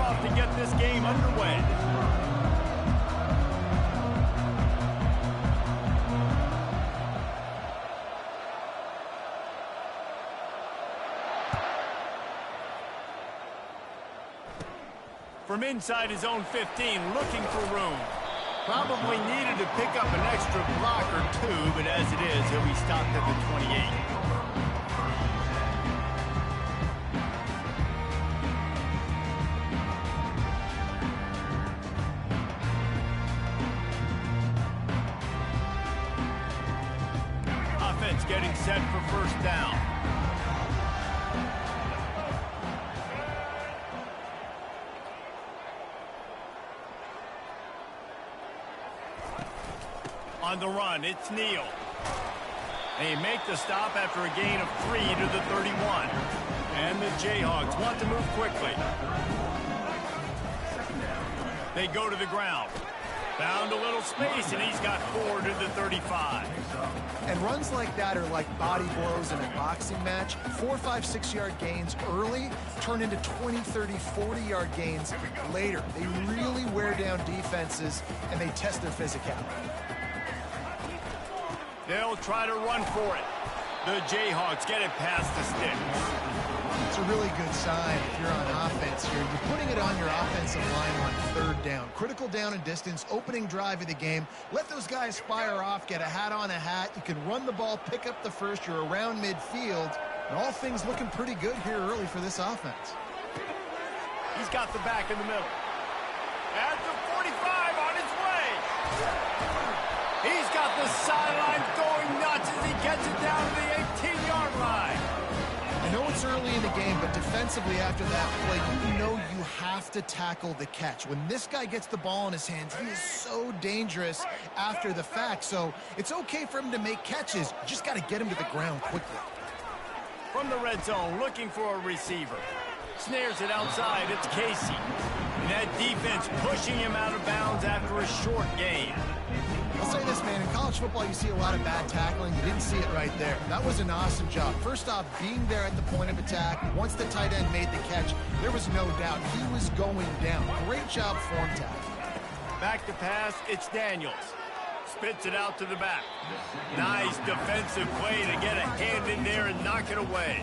off to get this game underway. From inside his own 15, looking for room. Probably needed to pick up an extra block or two, but as it is, he'll be stopped at the 28. Offense getting set for first down. On the run, it's Neal. They make the stop after a gain of 3 to the 31. And the Jayhawks want to move quickly. They go to the ground. Found a little space, and he's got 4 to the 35. And runs like that are like body blows in a boxing match. 4, 5, 6-yard gains early turn into 20, 30, 40-yard gains later. They really wear down defenses, and they test their physicality. They'll try to run for it. The Jayhawks get it past the sticks. It's a really good sign if you're on offense here. You're putting it on your offensive line on third down. Critical down and distance, opening drive of the game. Let those guys fire off, get a hat on a hat. You can run the ball, pick up the first. You're around midfield. And all things looking pretty good here early for this offense. He's got the back in the middle. At the 45 on his way. He's got the sideline going nuts as he gets it down to the 18-yard line. I know it's early in the game, but defensively after that play, you know you have to tackle the catch. When this guy gets the ball in his hands, he is so dangerous after the fact. So it's okay for him to make catches. You just got to get him to the ground quickly. From the red zone, looking for a receiver. Snares it outside. It's Casey. And that defense pushing him out of bounds after a short gain. I'll say this, man, in college football, you see a lot of bad tackling. You didn't see it right there. That was an awesome job. First off, being there at the point of attack. Once the tight end made the catch, there was no doubt he was going down. Great job form tackling. Back to pass, it's Daniels. Spits it out to the back. Nice defensive play to get a hand in there and knock it away.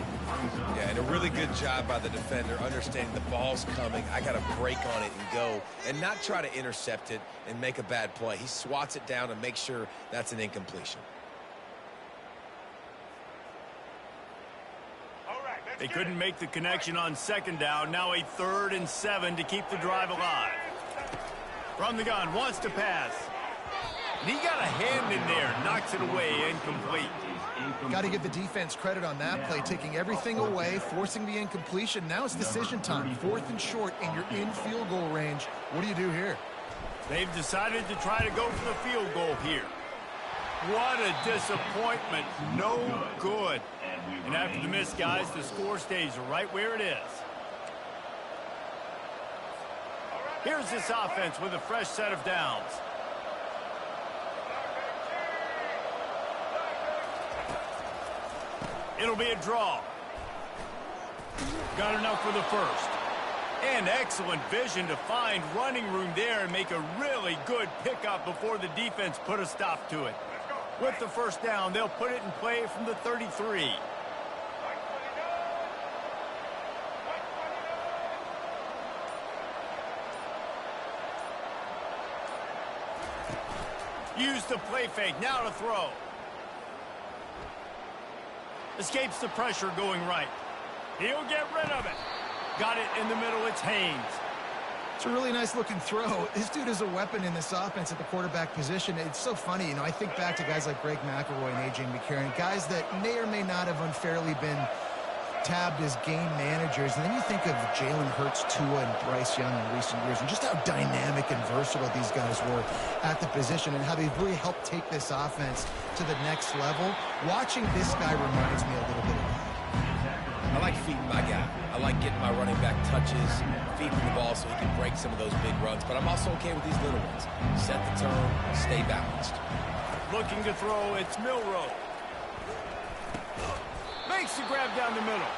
Yeah, and a really good job by the defender, understanding the ball's coming. I got to break on it and go, and not try to intercept it and make a bad play. He swats it down and makes sure that's an incompletion. They couldn't make the connection on second down. Now a 3rd and 7 to keep the drive alive. From the gun, wants to pass. And he got a hand in there, knocks it away, incomplete. Got to give the defense credit on that play, taking everything away, forcing the incompletion. Now it's decision time, 4th and short, and you're in field goal range. What do you do here? They've decided to try to go for the field goal here. What a disappointment. No good. And after the miss, guys, the score stays right where it is. Here's this offense with a fresh set of downs. It'll be a draw. Got enough for the first. And excellent vision to find running room there and make a really good pickup before the defense put a stop to it. With the first down, they'll put it in play from the 33. Use the play fake, now to throw. Escapes the pressure going right. He'll get rid of it. Got it in the middle, it's Haynes. It's a really nice looking throw. This dude is a weapon in this offense at the quarterback position. It's so funny, you know, I think back to guys like Greg McElroy and A.J. McCarron, guys that may or may not have unfairly been tabbed as game managers. And then you think of Jalen Hurts, Tua, and Bryce Young in recent years, and just how dynamic and versatile these guys were at the position and how they've really helped take this offense to the next level. Watching this guy reminds me a little bit of that. I like feeding my guy. I like getting my running back touches, feeding the ball so he can break some of those big runs. But I'm also okay with these little ones. Set the tone, stay balanced. Looking to throw, it's Milroe. Makes the grab down the middle.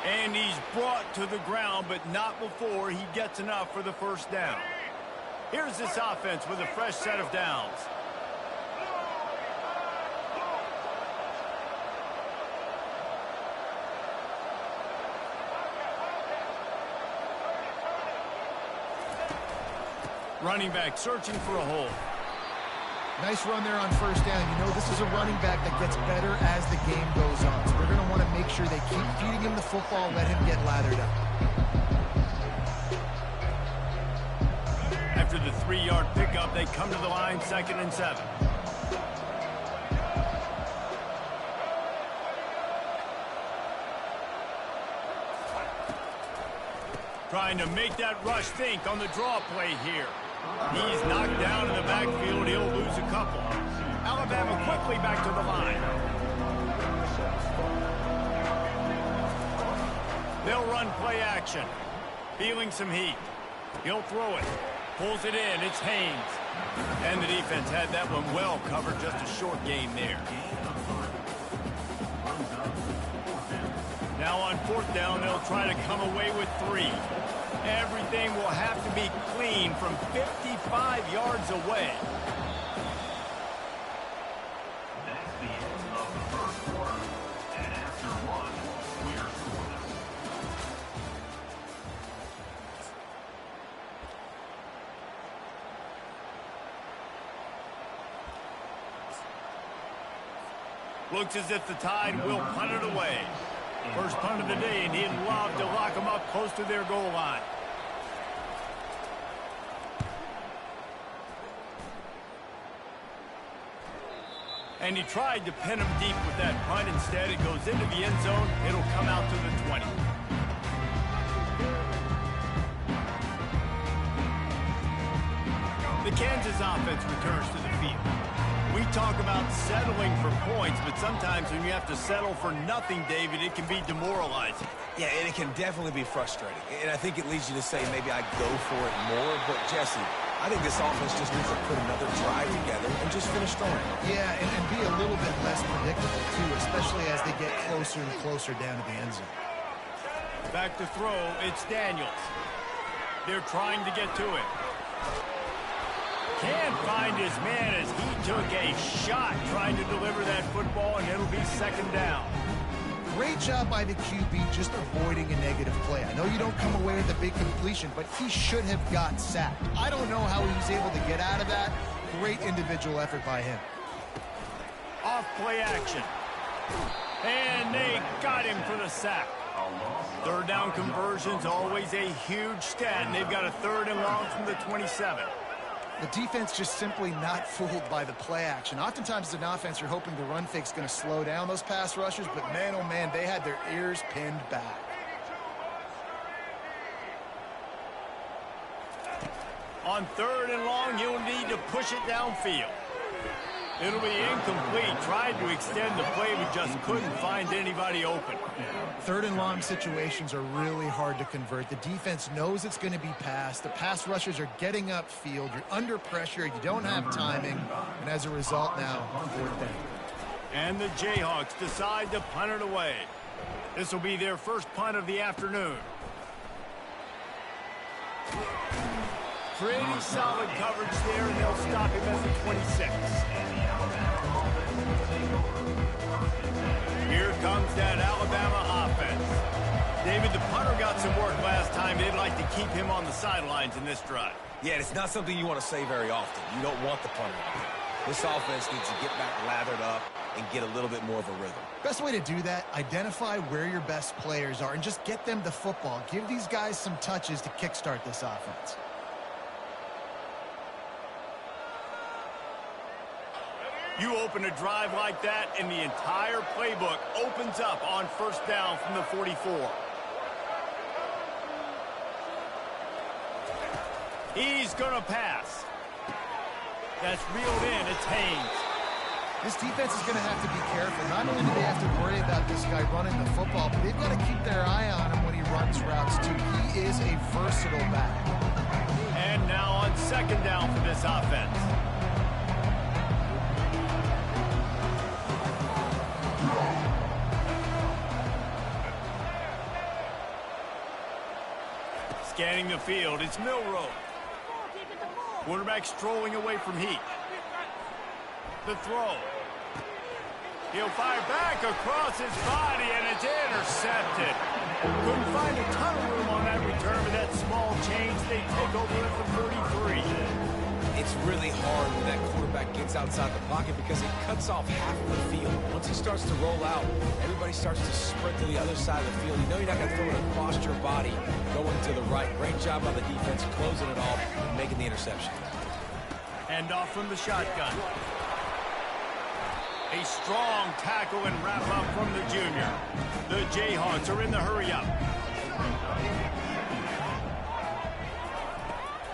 And he's brought to the ground, but not before he gets enough for the first down. Here's this offense with a fresh set of downs. Running back searching for a hole. Nice run there on first down. You know, this is a running back that gets better as the game goes on. So they're going to want to make sure they keep feeding him the football, let him get lathered up. After the 3-yard pickup, they come to the line, 2nd and 7. Trying to make that rush think on the draw play here. He's knocked down in the backfield. He'll lose a couple. Alabama quickly back to the line. They'll run play action. Feeling some heat. He'll throw it. Pulls it in. It's Haynes. And the defense had that one well covered. Just a short game there. Now on 4th down, they'll try to come away with 3. Everything will have to be clean from 55 yards away. That's the end of the first quarter. And after one, we are scoreless. Looks as if the Tide will punt it away. First punt of the day, and he'd love to lock them up close to their goal line. And he tried to pin him deep with that punt. Instead, it goes into the end zone. It'll come out to the 20. The Kansas offense returns to the field. We talk about settling for points, but sometimes when you have to settle for nothing, David, it can be demoralizing. Yeah, and it can definitely be frustrating. And I think it leads you to say maybe I go for it more. But, Jesse, I think this offense just needs to put another drive together and just finish strong. Yeah, and be a little bit less predictable, too, especially as they get closer and closer down to the end zone. Back to throw, it's Daniels. They're trying to get to it. Can't find his man as he took a shot trying to deliver that football, and it'll be 2nd down. Great job by the QB just avoiding a negative play. I know you don't come away with a big completion, but he should have got sacked. I don't know how he was able to get out of that. Great individual effort by him. Off play action. And they got him for the sack. 3rd down conversion's always a huge stat, and they've got a 3rd and long from the 27. The defense just simply not fooled by the play action. Oftentimes as an offense, you're hoping the run fake's going to slow down those pass rushers, but man, oh man, they had their ears pinned back. On 3rd and long, you'll need to push it downfield. It'll be incomplete. Tried to extend the play, but just couldn't find anybody open. 3rd and long situations are really hard to convert. The defense knows it's going to be passed. The pass rushers are getting upfield. You're under pressure. You don't have timing. And as a result now, 4th down. And the Jayhawks decide to punt it away. This will be their first punt of the afternoon. Pretty solid coverage there, and they'll stop him at the 26. Here comes that Alabama offense. David, the punter got some work last time. They'd like to keep him on the sidelines in this drive. Yeah, it's not something you want to say very often. You don't want the punter out there. This offense needs to get back lathered up and get a little bit more of a rhythm. Best way to do that, identify where your best players are and just get them the football. Give these guys some touches to kickstart this offense. You open a drive like that, and the entire playbook opens up on 1st down from the 44. He's going to pass. That's reeled in. It's Haynes. This defense is going to have to be careful. Not only do they have to worry about this guy running the football, but they've got to keep their eye on him when he runs routes, too. He is a versatile back. And now on 2nd down for this offense. Scanning the field, it's Milrow. Quarterback strolling away from heat. The throw. He'll fire back across his body, and it's intercepted. Couldn't find a ton of room on that return, but that small change, they take over at the 33. It's really hard when that quarterback gets outside the pocket because he cuts off half of the field. Once he starts to roll out, everybody starts to sprint to the other side of the field. You know you're not going to throw it across your body going to the right. Great job by the defense closing it off and making the interception. Hand off from the shotgun. A strong tackle and wrap up from the junior. The Jayhawks are in the hurry-up.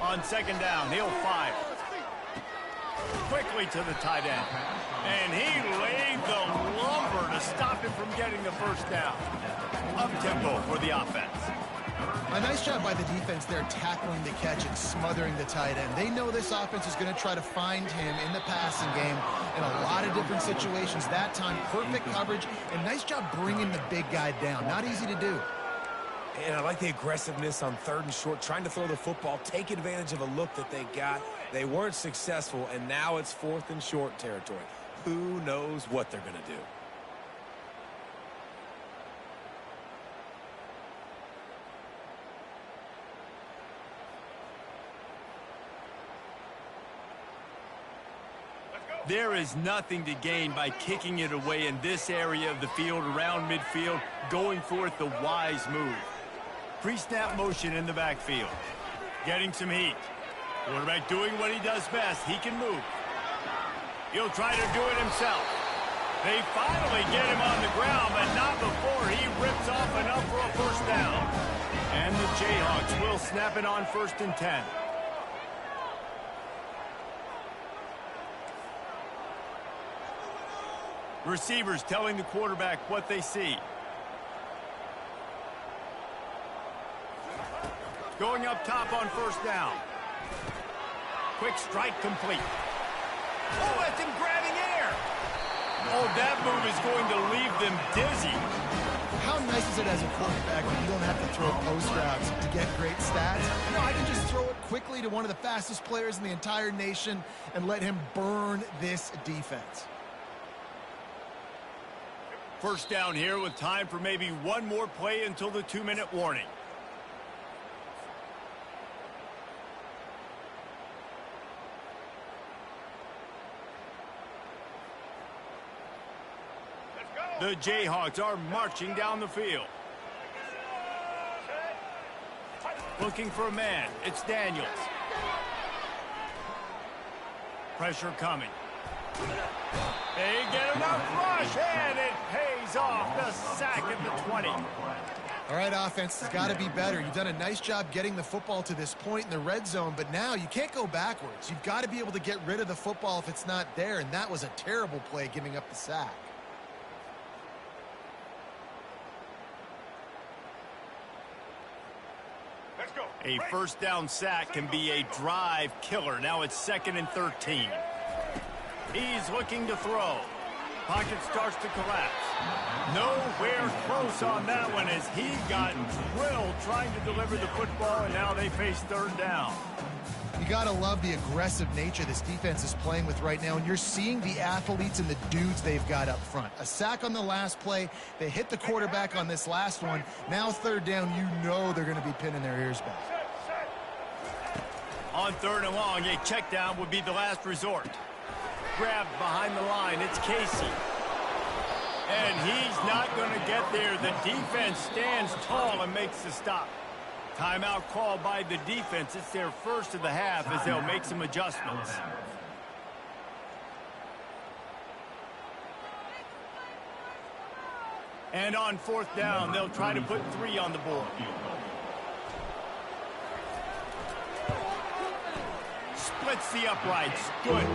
On second down, he'll fire. Quickly to the tight end. And he laid the lumber to stop him from getting the first down. Up-tempo for the offense. A nice job by the defense there tackling the catch and smothering the tight end. They know this offense is going to try to find him in the passing game in a lot of different situations. That time, perfect coverage, and nice job bringing the big guy down. Not easy to do. And I like the aggressiveness on 3rd and short, trying to throw the football, take advantage of a look that they got. They weren't successful, and now it's 4th and short territory. Who knows what they're going to do? There is nothing to gain by kicking it away in this area of the field around midfield, going for it the wise move. Pre-snap motion in the backfield. Getting some heat. Quarterback doing what he does best. He can move. He'll try to do it himself. They finally get him on the ground, but not before he rips off enough for a first down. And the Jayhawks will snap it on 1st and 10. Receivers telling the quarterback what they see. Going up top on first down. Quick strike complete. Oh, that's him grabbing air. Oh, that move is going to leave them dizzy. How nice is it as a quarterback when you don't have to throw post routes to get great stats? No, I can just throw it quickly to one of the fastest players in the entire nation and let him burn this defense. First down here with time for maybe one more play until the 2-minute warning. The Jayhawks are marching down the field. Looking for a man. It's Daniels. Pressure coming. They get enough rush, and it pays off. The sack at the 20. All right, offense has got to be better. You've done a nice job getting the football to this point in the red zone, but now you can't go backwards. You've got to be able to get rid of the football if it's not there, and that was a terrible play giving up the sack. A first down sack can be a drive killer. Now it's 2nd and 13. He's looking to throw. Pocket starts to collapse. Nowhere close on that one as he got drilled trying to deliver the football, and now they face 3rd down. You got to love the aggressive nature this defense is playing with right now, and you're seeing the athletes and the dudes they've got up front. A sack on the last play. They hit the quarterback on this last one. Now 3rd down, you know they're going to be pinning their ears back. On 3rd and long, a check down would be the last resort. Grabbed behind the line, it's Casey. And he's not going to get there. The defense stands tall and makes the stop. Timeout called by the defense. It's their first of the half as they'll make some adjustments. And on 4th down, they'll try to put 3 on the board. Splits the uprights. Good.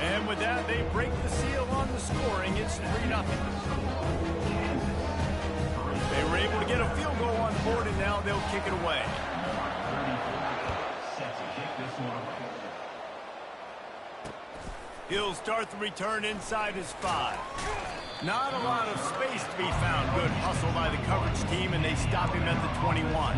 And with that, they break the seal on the scoring. It's 3-0. They were able to get a field goal on the board, and now they'll kick it away. He'll start the return inside his 5. Not a lot of space to be found. Good hustle by the coverage team, and they stop him at the 21.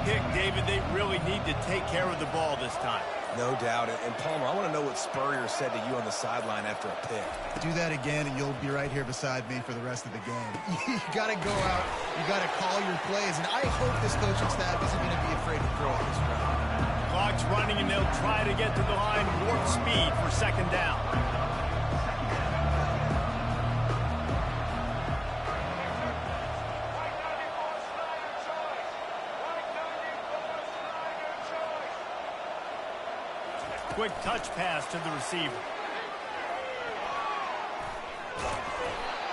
pick, David. They really need to take care of the ball this time. No doubt. And Palmer, I want to know what Spurrier said to you on the sideline after a pick. Do that again, and you'll be right here beside me for the rest of the game. You got to go out. You got to call your plays, and I hope this coaching staff isn't going to be afraid to throw it this round. Clock's running, and they'll try to get to the line warp speed for second down. Quick touch pass to the receiver.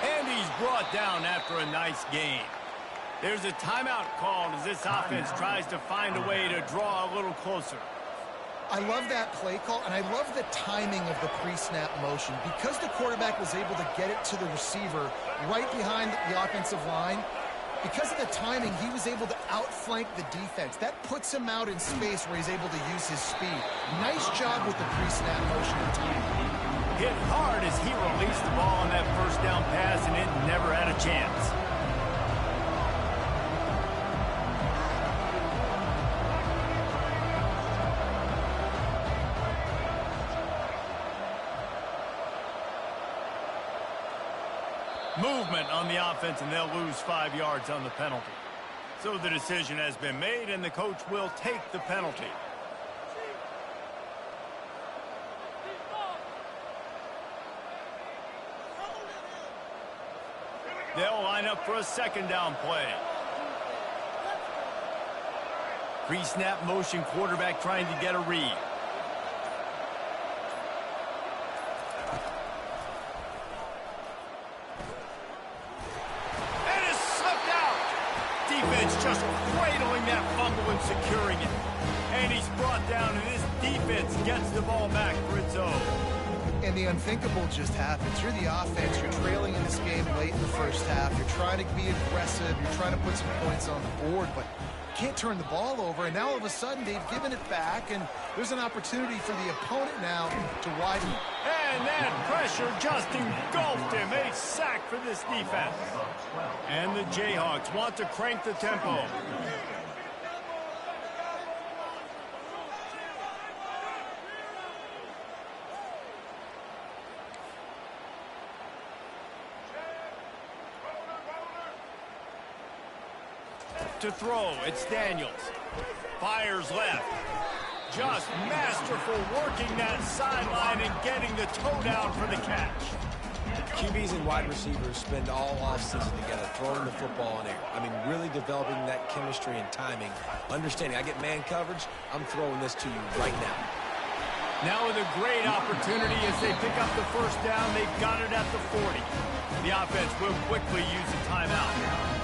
And he's brought down after a nice gain. There's a timeout called as this offense tries to find a way to draw a little closer. I love that play call, and I love the timing of the pre-snap motion. Because the quarterback was able to get it to the receiver right behind the offensive line, because of the timing, he was able to outflank the defense. That puts him out in space where he's able to use his speed. Nice job with the pre-snap motion and timing. Hit hard as he released the ball on that first down pass, and it never had a chance. Movement on the offense, and they'll lose 5 yards on the penalty. So the decision has been made, and the coach will take the penalty. They'll line up for a second down play. Pre-snap motion, quarterback trying to get a read. Just cradling that fumble and securing it. And he's brought down, and this defense gets the ball back for its own. And the unthinkable just happens. You're the offense. You're trailing in this game late in the first half. You're trying to be aggressive. You're trying to put some points on the board, but you can't turn the ball over. And now all of a sudden they've given it back, and there's an opportunity for the opponent now to widen. And that pressure just engulfed him. A sack for this defense. And the Jayhawks want to crank the tempo. To throw, it's Daniels. Fires left. Just masterful working that sideline and getting the toe down for the catch. QBs and wide receivers spend all offseason together throwing the football in air. I mean, really developing that chemistry and timing. Understanding, I get man coverage, I'm throwing this to you right now. Now with a great opportunity as they pick up the first down, they've got it at the 40. The offense will quickly use a timeout.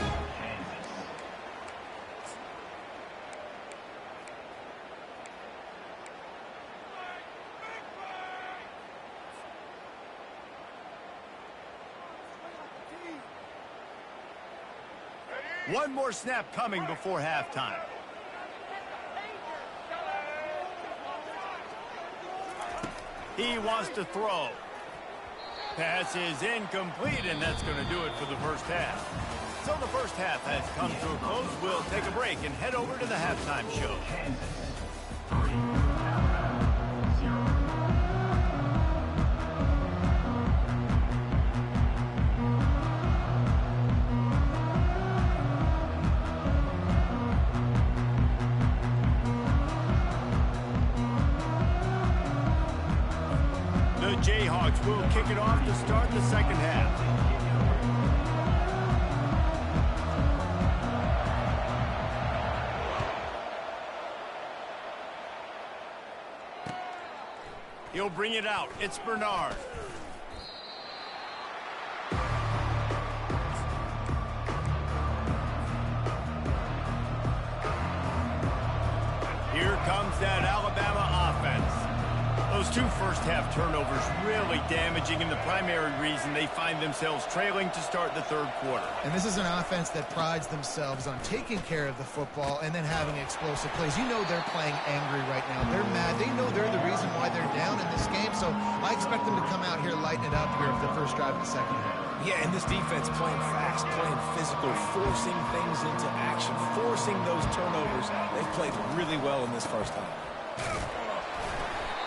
One more snap coming before halftime. He wants to throw. Pass is incomplete, and that's going to do it for the first half. So the first half has come to a close. We'll take a break and head over to the halftime show. The Jayhawks will kick it off to start the second half. He'll bring it out. It's Bernard. Here comes that Alabama offense. Those two first-half turnovers really damaging, and the primary reason they find themselves trailing to start the third quarter. And this is an offense that prides themselves on taking care of the football and then having explosive plays. You know they're playing angry right now. They're mad. They know they're the reason why they're down in this game, so I expect them to come out here, lighten it up here for the first drive of the second half. Yeah, and this defense playing fast, playing physical, forcing things into action, forcing those turnovers. They've played really well in this first half.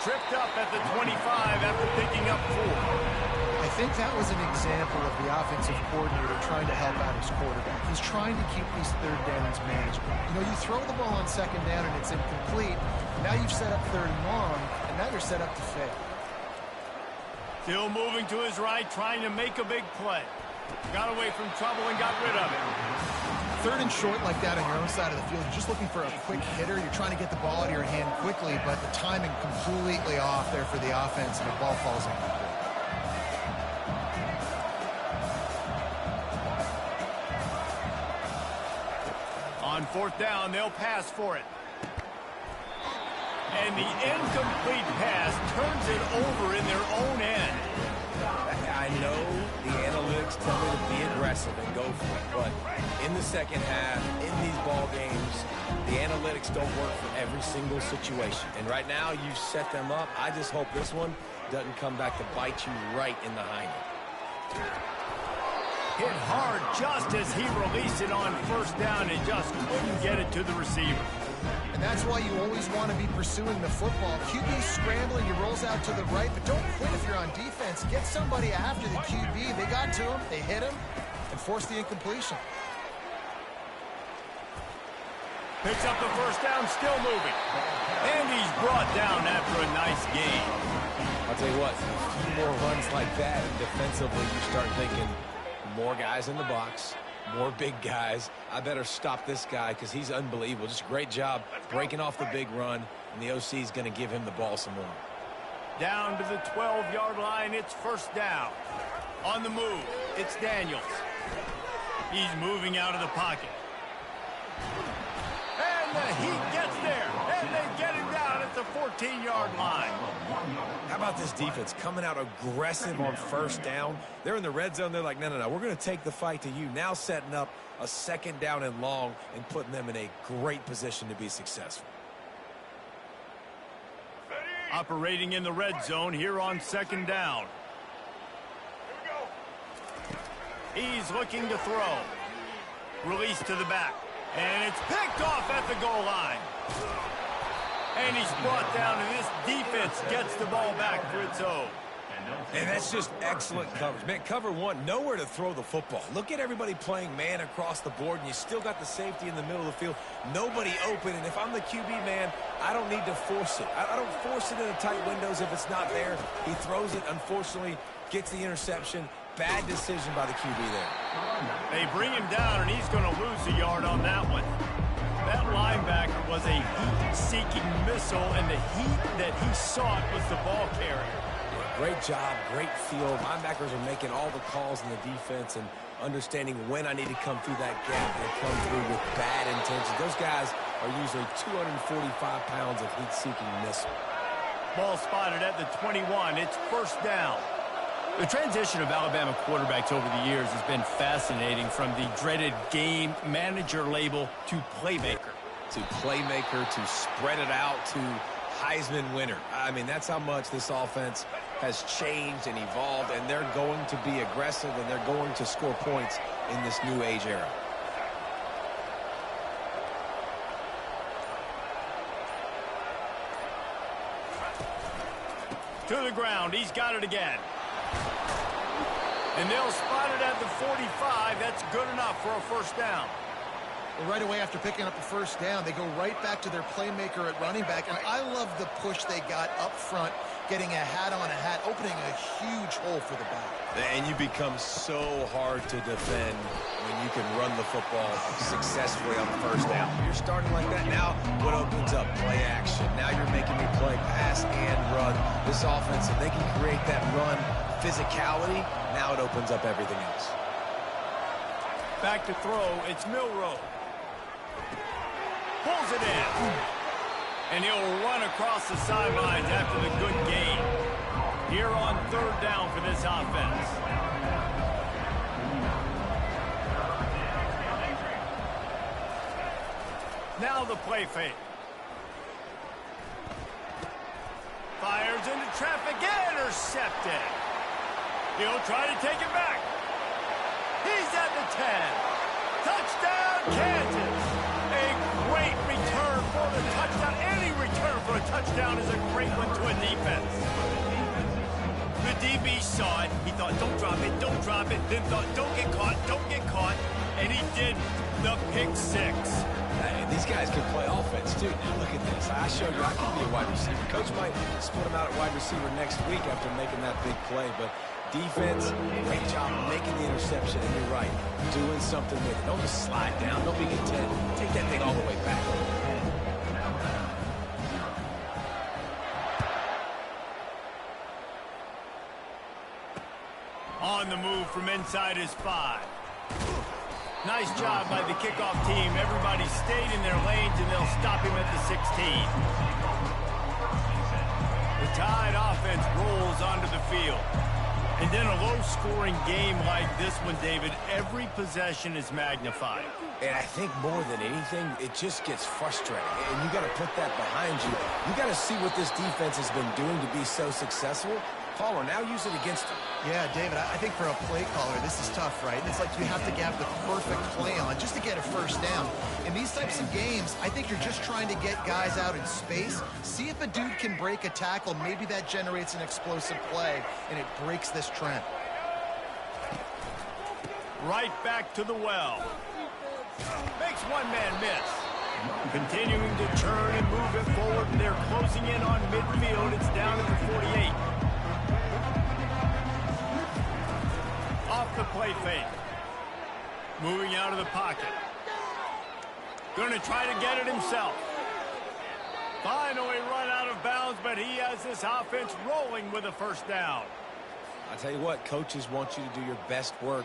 Tripped up at the 25 after picking up 4. I think that was an example of the offensive coordinator trying to help out his quarterback. He's trying to keep these third downs manageable. You know, you throw the ball on second down and it's incomplete. Now you've set up third and long, and now you're set up to fail. Still moving to his right, trying to make a big play. Got away from trouble and got rid of it. Third and short like that on your own side of the field, you're just looking for a quick hitter. You're trying to get the ball out of your hand quickly, but the timing completely off there for the offense, and the ball falls incomplete. On fourth down, they'll pass for it. And the incomplete pass turns it over in their own end. I know the analytics tell me to be aggressive and go for it, but in the second half, in these ball games, the analytics don't work for every single situation. And right now, you've set them up. I just hope this one doesn't come back to bite you right in the hind end. Hit hard just as he released it on first down and just couldn't get it to the receiver. And that's why you always want to be pursuing the football. QB's scrambling, he rolls out to the right, but don't quit if you're on defense. Get somebody after the QB. They got to him, they hit him, and forced the incompletion. Picks up the first down, still moving. And he's brought down after a nice gain. I'll tell you what, a few more runs like that, and defensively you start thinking more guys in the box, more big guys. I better stop this guy because he's unbelievable. Just a great job breaking off the big run, and the OC is going to give him the ball some more. Down to the 12-yard line, it's first down. On the move, it's Daniels. He's moving out of the pocket. And he gets there, and they get him down at the 14-yard line. How about this defense coming out aggressive on first down? They're in the red zone. They're like, no, we're going to take the fight to you. Now setting up a second down and long and putting them in a great position to be successful. Operating in the red zone here on second down. He's looking to throw. Release to the back. And it's picked off at the goal line. And he's brought down, and this defense gets the ball back for its own. And that's just excellent coverage. Man, cover one, nowhere to throw the football. Look at everybody playing man across the board, and you still got the safety in the middle of the field. Nobody open, and if I'm the QB, man, I don't need to force it. I don't force it into tight windows if it's not there. He throws it, unfortunately, gets the interception. Bad decision by the QB there. They bring him down, and he's going to lose a yard on that one. That linebacker was a heat-seeking missile, and the heat that he sought was the ball carrier. Great job, great field. Linebackers are making all the calls in the defense and understanding when I need to come through that gap and come through with bad intentions. Those guys are usually 245 pounds of heat-seeking missile. Ball spotted at the 21. It's first down. The transition of Alabama quarterbacks over the years has been fascinating, from the dreaded game manager label to playmaker. To playmaker, to spread it out, to Heisman winner. I mean, that's how much this offense has changed and evolved, and they're going to be aggressive, and they're going to score points in this new age era. To the ground. He's got it again. And they'll spot it at the 45. That's good enough for a first down. Well, right away after picking up the first down, they go right back to their playmaker at running back. And I love the push they got up front, getting a hat on a hat, opening a huge hole for the back. And you become so hard to defend when you can run the football successfully on the first down. You're starting like that. Now what opens up? Play action. Now you're making me play pass and run. This offense, if they can create that run physicality, now it opens up everything else. Back to throw, it's Milroe. Pulls it in. And he'll run across the sidelines after the good gain. Here on third down for this offense. Now the play fake. Fires into traffic, intercepted. He'll try to take it back. He's at the 10. Touchdown, Kansas. A great return for the touchdown. Any return for a touchdown is a great one to a defense. The DB saw it. He thought, don't drop it, don't drop it. Then thought, don't get caught, don't get caught. And he did the pick six. Hey, these guys can play offense, too. Now, look at this. I showed you I can be a wide receiver. Coach might split him out at wide receiver next week after making that big play. But defense, great job making the interception. And you're right, doing something with it. Don't just slide down. Don't be content. Take that thing all the way back. On the move from inside his 5. Nice job by the kickoff team. Everybody stayed in their lanes, and they'll stop him at the 16. The Tide offense rolls onto the field. And in a low-scoring game like this one, David, every possession is magnified. And I think more than anything, it just gets frustrating. And you got to put that behind you. You got to see what this defense has been doing to be so successful. Caller, now use it against them. Yeah, David, I think for a play caller, this is tough, right? It's like you have to have the perfect play on just to get a first down. In these types of games, I think you're just trying to get guys out in space, see if a dude can break a tackle. Maybe that generates an explosive play, and it breaks this trend. Right back to the well. Makes one man miss. Continuing to churn and move it forward, and they're closing in on midfield. It's down to the 48. Off the play fake. Moving out of the pocket. Going to try to get it himself. Finally run out of bounds, but he has this offense rolling with a first down. I tell you what, coaches want you to do your best work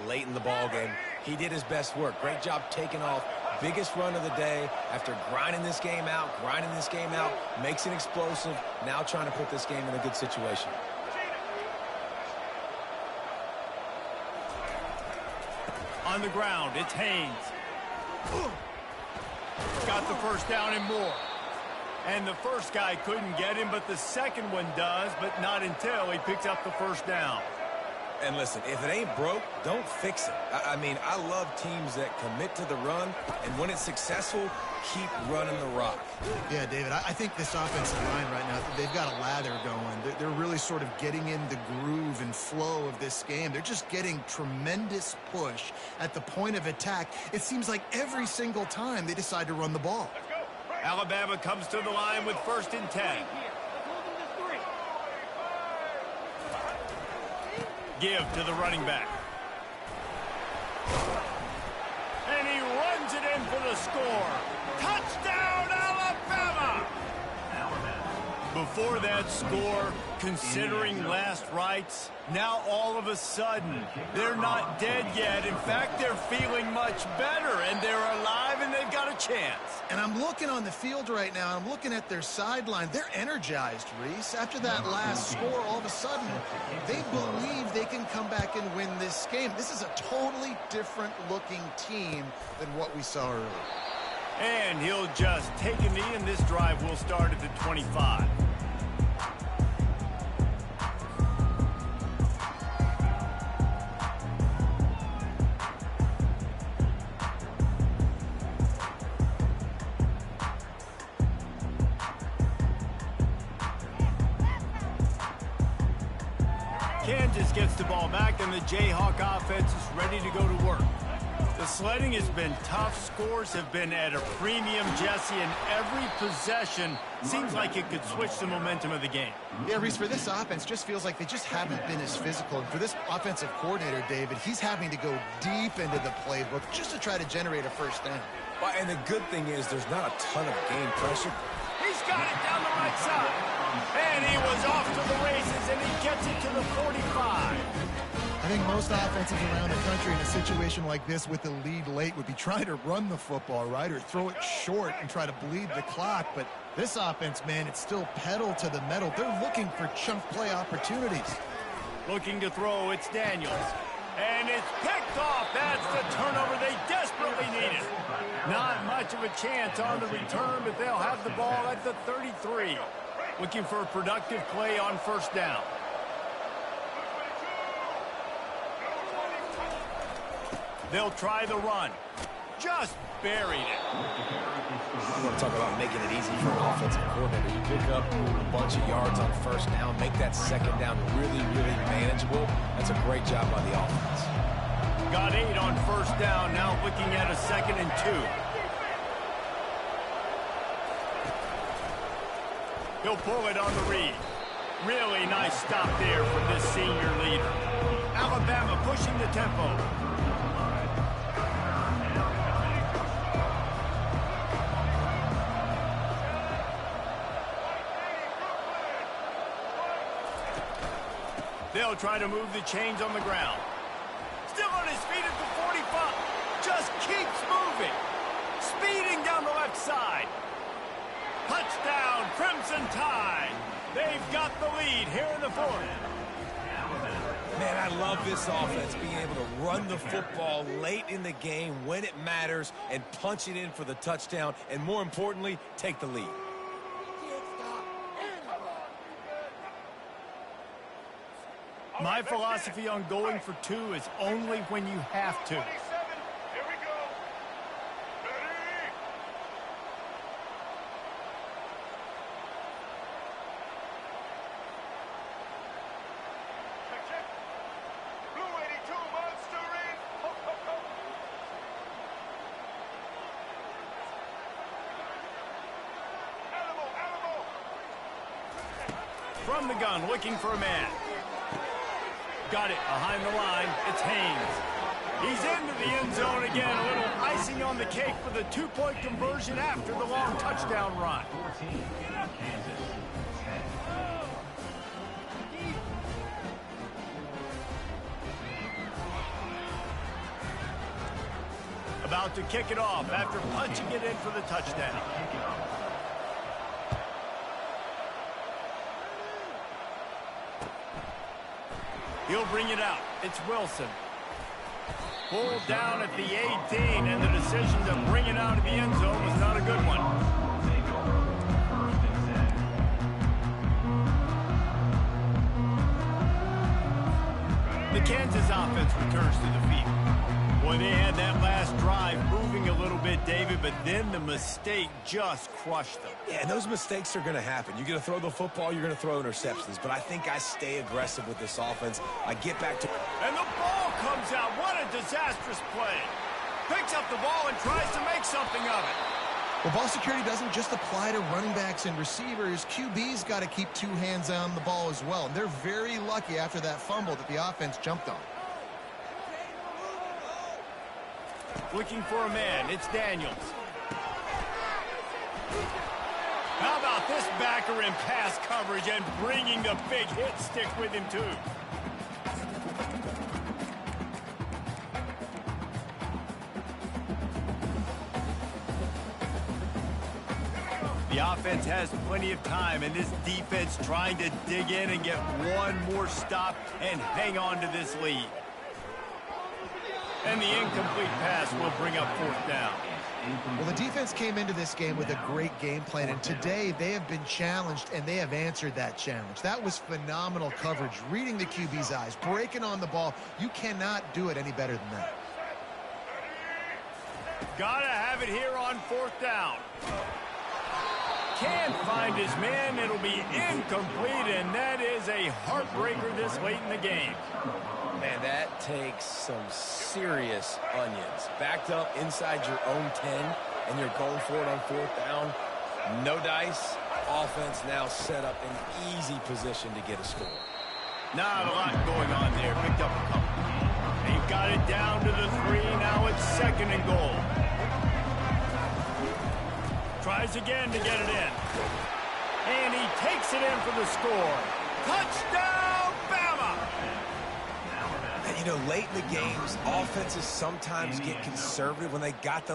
late in the ball game. He did his best work. Great job taking off. Biggest run of the day after grinding this game out, makes it explosive. Now trying to put this game in a good situation. On the ground, it's Haynes. Got the first down and more. And the first guy couldn't get him, but the second one does, but not until he picks up the first down. And listen, if it ain't broke, don't fix it. I mean, I love teams that commit to the run, and when it's successful, keep running the rock. Yeah, David, I think this offensive line right now, they've got a lather going. They're really sort of getting in the groove and flow of this game. They're just getting tremendous push at the point of attack. It seems like every single time they decide to run the ball. Alabama comes to the line with 1st and 10. Give to the running back. And he runs it in for the score. Touchdown, Alabama! Before that score, considering last rites, now all of a sudden, they're not dead yet. In fact, they're feeling much better, and they're alive, and they've got a chance. And I'm looking on the field right now, I'm looking at their sideline. They're energized, Reese. After that last score, all of a sudden, they believe they can come back and win this game. This is a totally different-looking team than what we saw earlier. And he'll just take a knee, and this drive will start at the 25. Kansas gets the ball back, and the Jayhawk offense is ready to go to work. The sledding has been tough. Scores have been at a premium, Jesse, and every possession seems like it could switch the momentum of the game. Yeah, Reese, for this offense, just feels like they just haven't been as physical. And for this offensive coordinator, David, he's having to go deep into the playbook just to try to generate a first down. Well, and the good thing is there's not a ton of game pressure. He's got it down the right side. And he was off to the races, and he gets it to the 45. I think most offenses around the country in a situation like this with the lead late would be trying to run the football, right, or throw it short and try to bleed the clock. But this offense, man, it's still pedal to the metal. They're looking for chunk play opportunities. Looking to throw, it's Daniels. And it's picked off. That's the turnover they desperately needed. Not much of a chance on the return, but they'll have the ball at the 33. Looking for a productive play on first down. They'll try the run. Just buried it. You want to talk about making it easy for an offensive coordinator. You pick up a bunch of yards on first down, make that second down really, really manageable. That's a great job by the offense. Got 8 on first down, now looking at a 2nd and 2. He'll pull it on the read. Really nice stop there from this senior leader. Alabama pushing the tempo. They'll try to move the chains on the ground. Still on his feet at the 45. Just keeps moving. Speeding down the left side. Touchdown, Crimson Tide. They've got the lead here in the 4th. Man, I love this offense being able to run the football late in the game when it matters and punch it in for the touchdown and, more importantly, take the lead. My philosophy on going for 2 is only when you have to. From the gun, looking for a man. Got it behind the line. It's Haynes. He's into the end zone again. A little icing on the cake for the 2-point conversion after the long touchdown run. About to kick it off after punching it in for the touchdown. He'll bring it out. It's Wilson. Pulled down at the 18, and the decision to bring it out of the end zone was not a good one. The Kansas offense returns to the field. Boy, they had that last drive moving a little bit, David, but then the mistake just crushed them. Yeah, and those mistakes are going to happen. You're going to throw the football, you're going to throw interceptions. But I think I stay aggressive with this offense. I get back to... And the ball comes out. What a disastrous play. Picks up the ball and tries to make something of it. Well, ball security doesn't just apply to running backs and receivers. QB's got to keep 2 hands on the ball as well. And they're very lucky after that fumble that the offense jumped on. Looking for a man. It's Daniels. How about this backer in pass coverage and bringing the big hit stick with him, too. The offense has plenty of time, and this defense trying to dig in and get one more stop and hang on to this lead. And the incomplete pass will bring up 4th down. Well, the defense came into this game with a great game plan, and today they have been challenged, and they have answered that challenge. That was phenomenal coverage, reading the QB's eyes, breaking on the ball. You cannot do it any better than that. Gotta have it here on 4th down. Can't find his man. It'll be incomplete, and that is a heartbreaker this late in the game. Man, that takes some serious onions. Backed up inside your own 10, and you're going for it on 4th down. No dice. Offense now set up in easy position to get a score. Not a lot going on there. Picked up a couple. They've got it down to the 3. Now it's 2nd and goal. Tries again to get it in. And he takes it in for the score. Touchdown, Bama! And, you know, late in the games, offenses sometimes get conservative when they got the